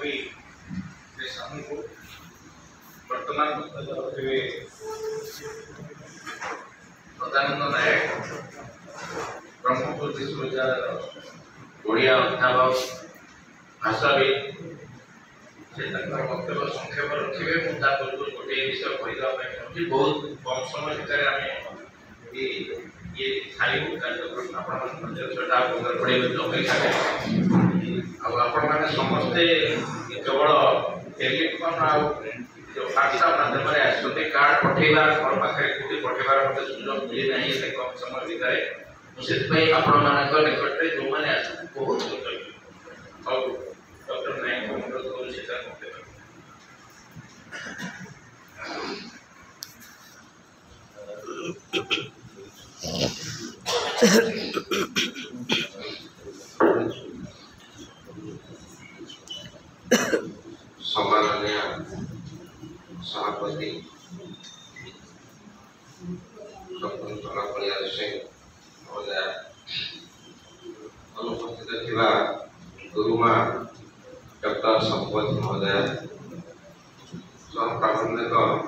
भी को वर्तमान सदानंद नायक ब्रह्मपुर विश्वविद्यालय ओडिया अध्यापक भाषाविद से वक्तव्य संक्षेप रखिए पूर्व गोटे विषय कहवाई बहुत कम समय भितर आम ये छाड़ू कार्यक्रम आपण मैंने समस्ते केवल टेलीफोन व्हाट्सएप माध्यम आसते कार्ड पठेबार घर पाखे कौटी पठेबार मत सुजोग मिली ना कम समय भितर मुझे आपण निकट में जो मैंने बहुत डॉक्टर नायक अनुरोध कर सम्माननीय सभापति स्वतंत्र कल्याण सिंह महोदय अनुपस्थित थिबा गुरुमा डॉक्टर संपत महोदय सह प्राबंधक